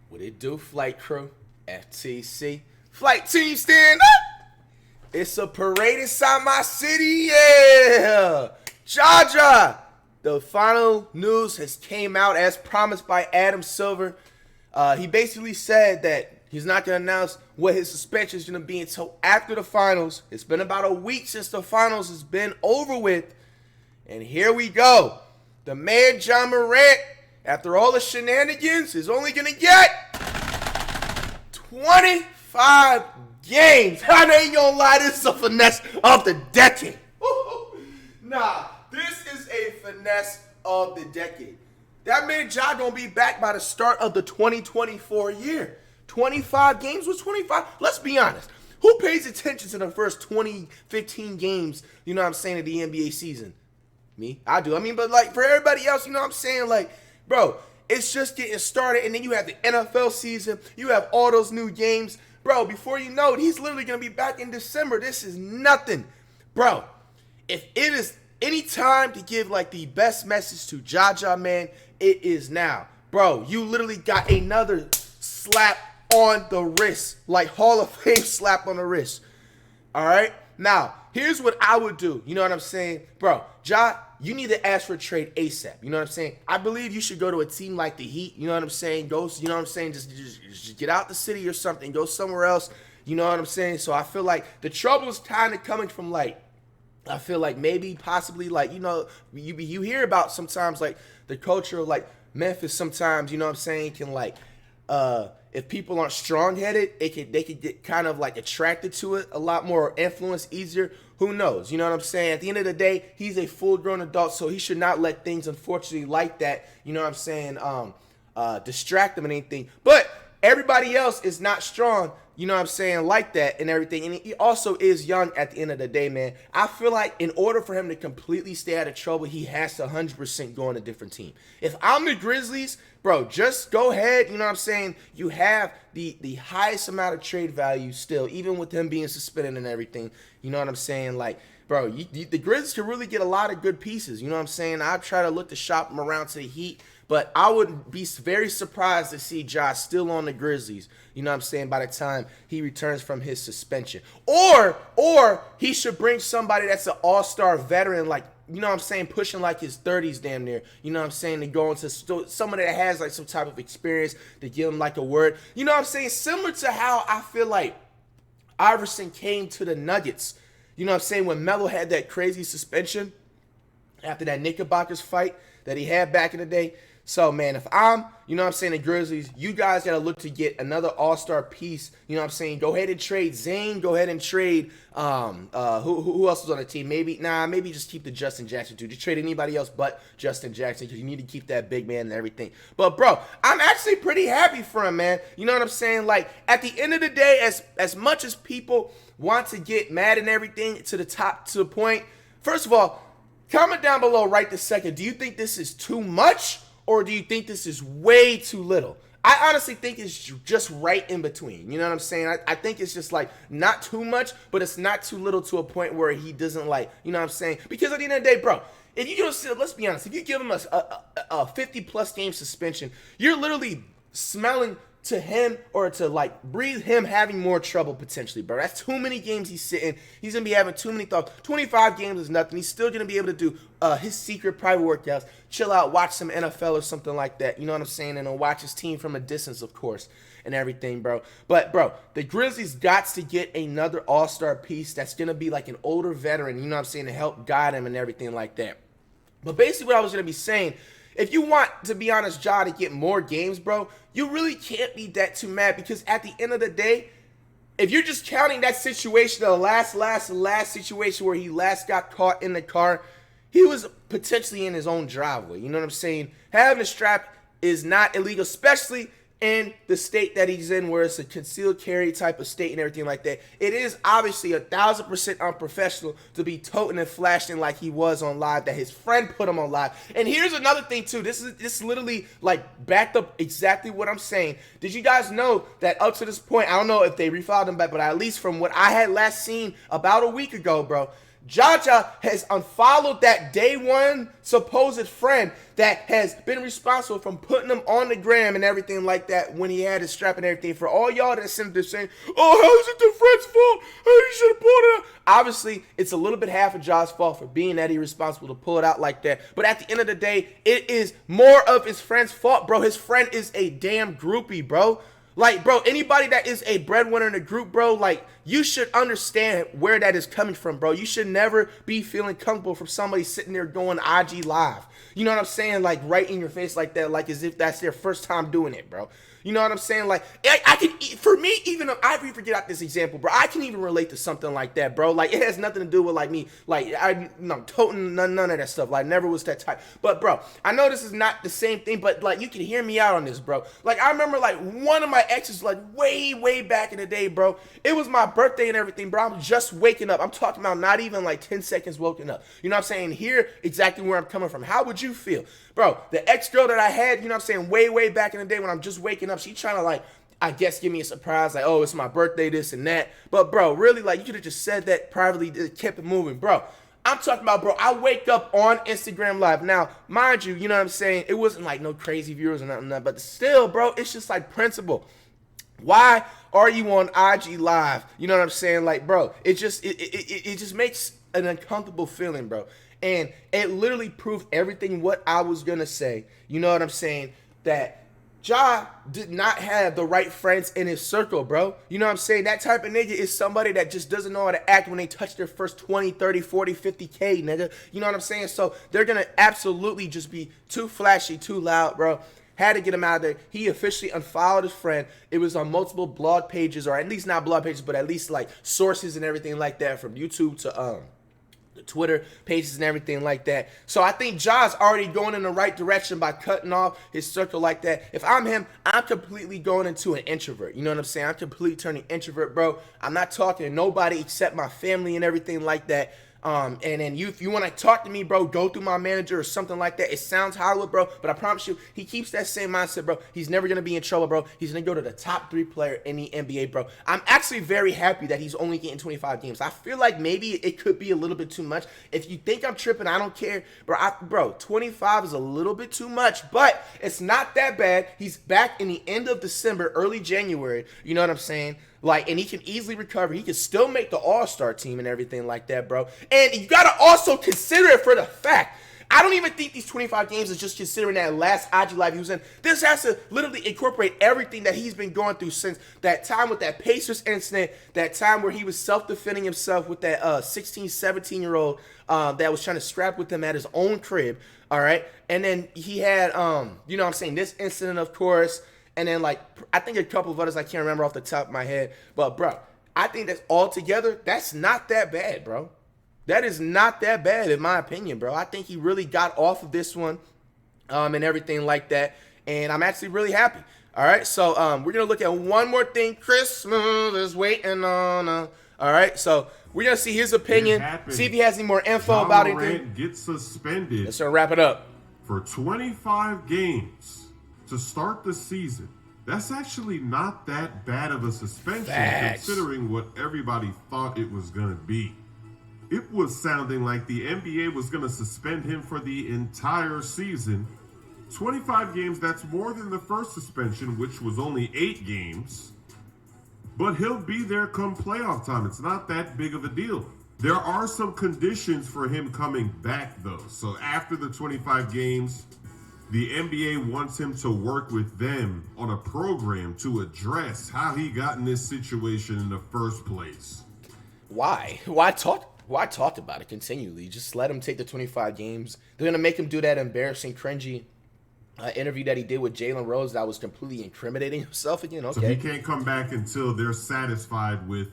What it do, flight crew? FTC. Flight team, stand up! It's a parade inside my city, yeah! Jaja! The final news has came out as promised by Adam Silver. He basically said that he's not going to announce what his suspension is going to be until after the finals. It's been about a week since the finals has been over with. And here we go. The man John Morant, after all the shenanigans, is only going to get 25 games. I ain't going to lie, this is a finesse of the decade. Nah, this is a finesse of the decade. That man Ja going to be back by the start of the 2024 year. 25 games was 25. Let's be honest. Who pays attention to the first 15 games, you know what I'm saying, of the NBA season? Me? I do. I mean, but like for everybody else, you know what I'm saying? Like, bro, it's just getting started. And then you have the NFL season. You have all those new games. Bro, before you know it, he's literally going to be back in December. This is nothing. Bro, if it is any time to give like the best message to Jaja, man, it is now. Bro, you literally got another slap on the wrist. Like Hall of Fame slap on the wrist. All right? Now, here's what I would do. You know what I'm saying? Bro, Ja, you need to ask for a trade ASAP. You know what I'm saying? I believe you should go to a team like the Heat. You know what I'm saying? Go, you know what I'm saying? Just get out the city or something. Go somewhere else. You know what I'm saying? So I feel like the trouble is kind of coming from like, I feel like maybe possibly like, you know, you hear about sometimes like the culture of like Memphis sometimes, you know what I'm saying, can like, if people aren't strong-headed, they could get kind of like attracted to it a lot more, influenced easier. Who knows? You know what I'm saying? At the end of the day, he's a full-grown adult, so he should not let things, unfortunately, like that, you know what I'm saying, distract him and anything. But everybody else is not strong, you know what I'm saying, like that and everything. And he also is young at the end of the day, man. I feel like in order for him to completely stay out of trouble, he has to 100% go on a different team. If I'm the Grizzlies, bro, just go ahead, you know what I'm saying? You have the highest amount of trade value still, even with him being suspended and everything. You know what I'm saying? Like, bro, the Grizzlies can really get a lot of good pieces. You know what I'm saying? I try to look to shop them around to the Heat, but I would be very surprised to see Josh still on the Grizzlies, you know what I'm saying, by the time he returns from his suspension. Or he should bring somebody that's an all-star veteran, like, you know what I'm saying, pushing like his 30s damn near, you know what I'm saying, to go into somebody that has like some type of experience to give him like a word. You know what I'm saying? Similar to how I feel like Iverson came to the Nuggets. You know what I'm saying? When Melo had that crazy suspension after that Knickerbockers fight that he had back in the day. So, man, if I'm, you know what I'm saying, the Grizzlies, you guys got to look to get another all-star piece. You know what I'm saying? Go ahead and trade Zane. Go ahead and trade, who else was on the team? Maybe just keep the Justin Jackson, dude. Just trade anybody else but Justin Jackson because you need to keep that big man and everything. But, bro, I'm actually pretty happy for him, man. You know what I'm saying? Like, at the end of the day, as much as people want to get mad and everything to the point, first of all, comment down below right this second. Do you think this is too much? Or do you think this is way too little? I honestly think it's just right in between. You know what I'm saying? I think it's just like not too much, but it's not too little to a point where he doesn't like, you know what I'm saying? Because at the end of the day, bro, if you give, let's be honest, if you give him a 50-plus game suspension, you're literally smelling to him or to like breathe him having more trouble potentially, bro. That's too many games he's sitting. He's going to be having too many thoughts. 25 games is nothing. He's still going to be able to do his secret private workouts, chill out, watch some NFL or something like that. You know what I'm saying? And then watch his team from a distance, of course, and everything, bro. But, bro, the Grizzlies got to get another all-star piece that's going to be like an older veteran, you know what I'm saying, to help guide him and everything like that. But basically what I was going to be saying, if you want, to be honest, Ja, to get more games, bro, you really can't be that too mad because at the end of the day, if you're just counting that situation, the last situation where he last got caught in the car, he was potentially in his own driveway. You know what I'm saying? Having a strap is not illegal, especially in the state that he's in where it's a concealed carry type of state and everything like that. It is obviously 1,000% unprofessional to be toting and flashing like he was on live, that his friend put him on live. And here's another thing too. This is literally like backed up exactly what I'm saying. Did you guys know that up to this point, I don't know if they refiled him back, but at least from what I had last seen about a week ago, bro, Jaja has unfollowed that day one supposed friend that has been responsible from putting him on the gram and everything like that when he had his strap and everything. For all y'all that sent this saying, oh, how is it the friend's fault? Hey, you should have pulled it out. Obviously, it's a little bit half of Ja's fault for being that irresponsible to pull it out like that. But at the end of the day, it is more of his friend's fault, bro. His friend is a damn groupie, bro. Like, bro, anybody that is a breadwinner in a group, bro, like, you should understand where that is coming from, bro. You should never be feeling comfortable from somebody sitting there going IG live. You know what I'm saying? Like, right in your face like that, like as if that's their first time doing it, bro. You know what I'm saying? Like, I can, for me, even if I forget out this example, bro, I can even relate to something like that, bro. Like, it has nothing to do with, like, me, like, toting none of that stuff. Like, never was that type. But, bro, I know this is not the same thing, but, like, you can hear me out on this, bro. Like, I remember, like, one of my exes, like, way back in the day, bro. It was my birthday and everything, bro. I'm just waking up. I'm talking about not even, like, 10 seconds woken up. You know what I'm saying? Hear exactly where I'm coming from. How would you feel? Bro, the ex-girl that I had, you know what I'm saying, way back in the day when I'm just waking up, she trying to, like, I guess give me a surprise, like, oh, it's my birthday, this and that. But, bro, really, like, you could have just said that privately, kept it moving. Bro, I'm talking about, bro, I wake up on Instagram Live. Now, mind you, you know what I'm saying, it wasn't, like, no crazy viewers or nothing, but still, bro, it's just, like, principle. Why are you on IG Live? You know what I'm saying? Like, bro, it just makes an uncomfortable feeling, bro. And it literally proved everything what I was going to say. You know what I'm saying? That Ja did not have the right friends in his circle, bro. You know what I'm saying? That type of nigga is somebody that just doesn't know how to act when they touch their first 20, 30, 40, 50K, nigga. You know what I'm saying? So they're going to absolutely just be too flashy, too loud, bro. Had to get him out of there. He officially unfollowed his friend. It was on multiple blog pages, or at least not blog pages, but at least like sources and everything like that, from YouTube to the Twitter pages and everything like that. So I think Ja's already going in the right direction by cutting off his circle like that. If I'm him, I'm completely going into an introvert. You know what I'm saying? I'm completely turning introvert, bro. I'm not talking to nobody except my family and everything like that. And then if you want to talk to me, bro, go through my manager or something like that. It sounds Hollywood, bro, but I promise you, he keeps that same mindset, bro. He's never going to be in trouble, bro. He's going to go to the top 3 player in the NBA, bro. I'm actually very happy that he's only getting 25 games. I feel like maybe it could be a little bit too much. If you think I'm tripping, I don't care. Bro, 25 is a little bit too much, but it's not that bad. He's back in the end of December, early January. You know what I'm saying? Like, and he can easily recover. He can still make the All-Star team and everything like that, bro. And you got to also consider it for the fact, I don't even think these 25 games is just considering that last IG Live he was in. This has to literally incorporate everything that he's been going through since that time with that Pacers incident, that time where he was self-defending himself with that 16, 17-year-old that was trying to scrap with him at his own crib, all right? And then he had, you know what I'm saying, this incident, of course. And then, like, I think a couple of others I can't remember off the top of my head. But, bro, I think that's all together, that's not that bad, bro. That is not that bad, in my opinion, bro. I think he really got off of this one and everything like that. And I'm actually really happy. All right, so we're going to look at one more thing. Christmas is waiting on us. All right, so we're going to see his opinion, see if he has any more info about anything. Morant gets suspended. Let's wrap it up. For 25 games. To start the season. That's actually not that bad of a suspension considering what everybody thought it was going to be. It was sounding like the NBA was going to suspend him for the entire season. 25 games, that's more than the first suspension, which was only 8 games. But he'll be there come playoff time. It's not that big of a deal. There are some conditions for him coming back, though. So after the 25 games, the NBA wants him to work with them on a program to address how he got in this situation in the first place. Why? Why talk about it continually? Just let him take the 25 games. They're going to make him do that embarrassing, cringy interview that he did with Jalen Rose that was completely incriminating himself again. Okay. So he can't come back until they're satisfied with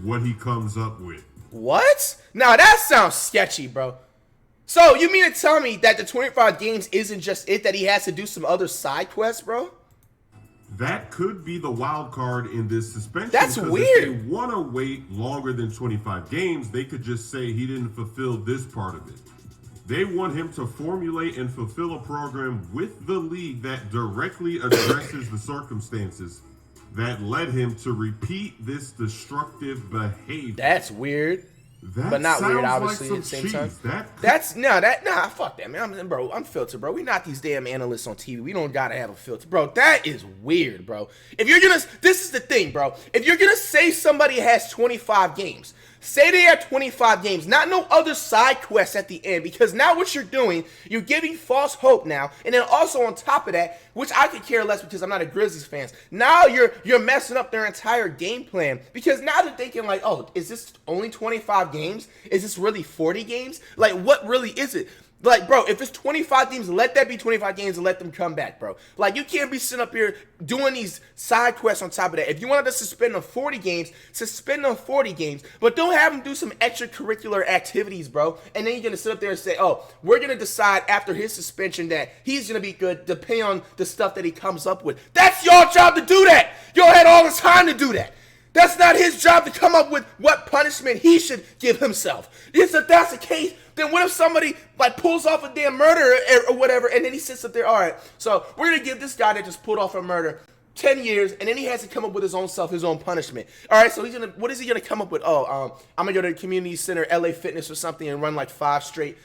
what he comes up with. What? Now that sounds sketchy, bro. So, you mean to tell me that the 25 games isn't just it, that he has to do some other side quests, bro? That could be the wild card in this suspension. That's weird. If they want to wait longer than 25 games, they could just say he didn't fulfill this part of it. They want him to formulate and fulfill a program with the league that directly addresses the circumstances that led him to repeat this destructive behavior. That's weird. That but not weird, sounds obviously, like at the some same time. cheese. Fuck that, man. I'm filtered, bro. We not these damn analysts on TV. We don't gotta have a filter, bro. That is weird, bro. This is the thing, bro. If you're gonna say somebody has 25 games, say they have 25 games, not no other side quests at the end, because now what you're doing, you're giving false hope now, and then also on top of that, which I could care less because I'm not a Grizzlies fan, now you're messing up their entire game plan, because now they're thinking like, oh, is this only 25 games? Is this really 40 games? Like, what really is it? Like, bro, if it's 25 games, let that be 25 games and let them come back, bro. Like, you can't be sitting up here doing these side quests on top of that. If you wanted to suspend them 40 games, suspend them 40 games. But don't have them do some extracurricular activities, bro. And then you're going to sit up there and say, oh, we're going to decide after his suspension that he's going to be good depending on the stuff that he comes up with. That's your job to do that. Y'all had all the time to do that. That's not his job to come up with what punishment he should give himself. If that's the case, then what if somebody like pulls off a damn murder or whatever, and then he sits up there, all right, so we're gonna give this guy that just pulled off a murder 10 years, and then he has to come up with his own punishment. All right, so what is he gonna come up with? Oh, I'm gonna go to the community center, LA Fitness or something, and run like 5 straight,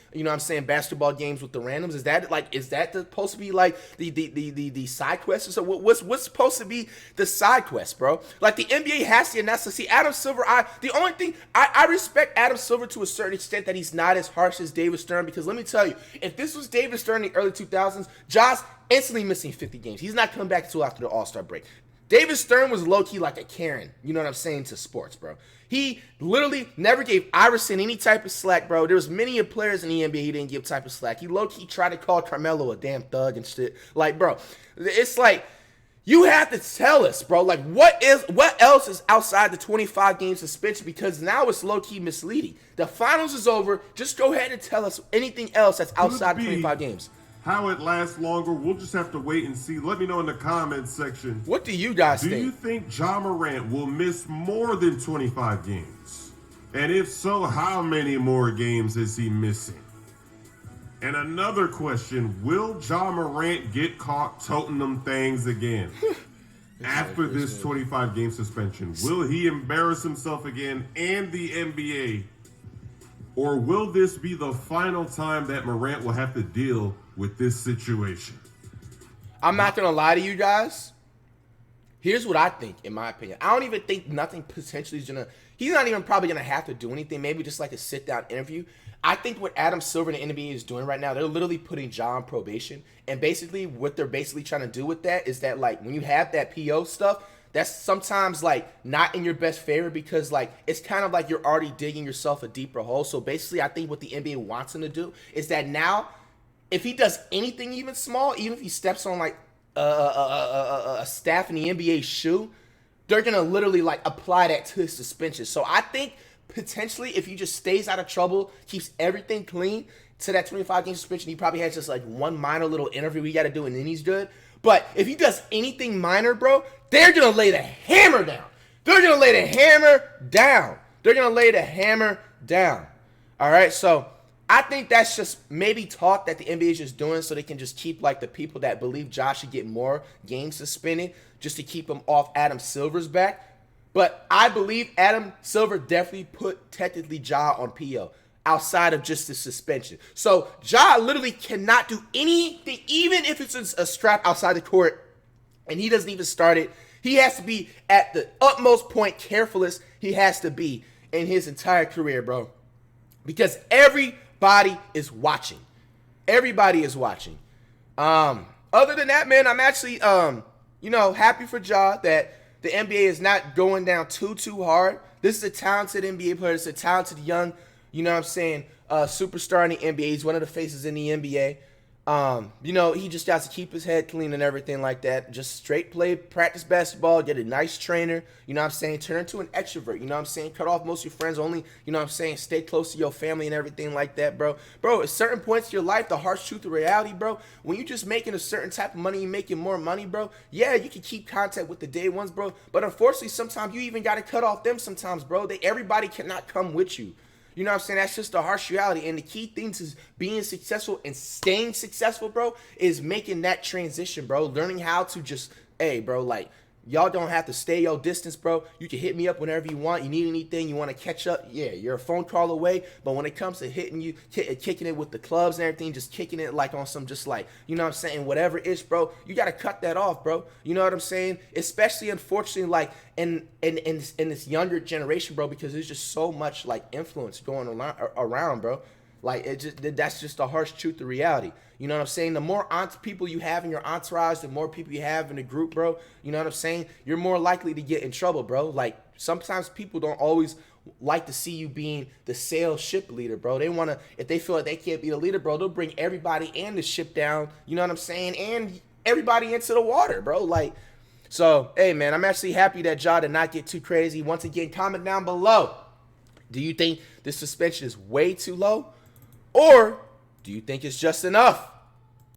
basketball games with the randoms. Is that supposed to be like the side quest? So what's supposed to be the side quest, bro? Like the NBA has to, and that's to see Adam Silver. The only thing I respect Adam Silver to a certain extent that he's not as harsh as David Stern, because let me tell you, if this was David Stern in the early 2000s, Josh instantly missing 50 games. He's not coming back until after the All-Star break. David Stern was low-key like a Karen, you know what I'm saying, to sports, bro. He literally never gave Iverson any type of slack, bro. There was many players in the NBA he didn't give type of slack. He low-key tried to call Carmelo a damn thug and shit. Like, bro, it's like, you have to tell us, bro, like, what else is outside the 25-game suspension, because now it's low-key misleading. The finals is over. Just go ahead and tell us anything else that's outside the 25 games. How it lasts longer, we'll just have to wait and see. Let me know in the comments section. What do you guys think? Do you think Ja Morant will miss more than 25 games? And if so, how many more games is he missing? And another question, will Ja Morant get caught toting them things again? After this 25-game suspension, will he embarrass himself again and the NBA? Or will this be the final time that Morant will have to deal with this situation? I'm not going to lie to you guys. Here's what I think, in my opinion. I don't even think nothing potentially is going to... He's not even probably going to have to do anything. Maybe just like a sit-down interview. I think what Adam Silver and the NBA is doing right now, they're literally putting Ja on probation. And basically, what they're basically trying to do with that is that, like, when you have that PO stuff, that's sometimes, like, not in your best favor, because, like, it's kind of like you're already digging yourself a deeper hole. So basically, I think what the NBA wants him to do is that now, if he does anything even small, even if he steps on, like, a staff in the NBA shoe, they're going to literally, like, apply that to his suspension. So I think potentially if he just stays out of trouble, keeps everything clean to that 25-game suspension, he probably has just, like, one minor little interview he got to do, and then he's good. But if he does anything minor, bro, they're going to lay the hammer down. They're going to lay the hammer down. They're going to lay the hammer down. All right, so I think that's just maybe talk that the NBA is just doing so they can just keep, like, the people that believe Josh should get more games suspended just to keep him off Adam Silver's back. But I believe Adam Silver definitely put technically Ja on PO outside of just the suspension. So Ja literally cannot do anything, even if it's a strap outside the court and he doesn't even start it. He has to be at the utmost point carefulest he has to be in his entire career, bro. Because everybody is watching. Everybody is watching. Other than that, man, I'm actually, happy for Ja that the NBA is not going down too hard. This is a talented NBA player. It's a talented young, superstar in the NBA. He's one of the faces in the NBA. He just has to keep his head clean and everything like that. Just straight play, practice basketball, get a nice trainer, turn into an extrovert, cut off most of your friends, only, stay close to your family and everything like that, bro. Bro, at certain points in your life, the harsh truth of reality, bro, when you're just making a certain type of money, you're making more money, bro, yeah, you can keep contact with the day ones, bro, but unfortunately, sometimes you even got to cut off them sometimes, bro. Everybody cannot come with you. You know what I'm saying? That's just the harsh reality. And the key thing to being successful and staying successful, bro, is making that transition, bro. Learning how to just, hey, bro, like, Y'all don't have to stay your distance, bro. You can hit me up whenever you want. You need anything, you want to catch up, yeah, you're a phone call away. But when it comes to hitting you, kicking it with the clubs and everything, just kicking it like on some just like, you know what I'm saying, whatever it is, bro, you got to cut that off, bro. You know what I'm saying? Especially, unfortunately, like in this younger generation, bro, because there's just so much like influence going around, bro. Like, that's just the harsh truth of reality. You know what I'm saying? The more people you have in your entourage, the more people you have in the group, bro, you know what I'm saying? You're more likely to get in trouble, bro. Like, sometimes people don't always like to see you being the sales ship leader, bro. They want to, if they feel like they can't be the leader, bro, they'll bring everybody and the ship down, you know what I'm saying? And everybody into the water, bro. Like, so, hey, man, I'm actually happy that Ja did not get too crazy. Once again, comment down below. Do you think this suspension is way too low? Or do you think it's just enough?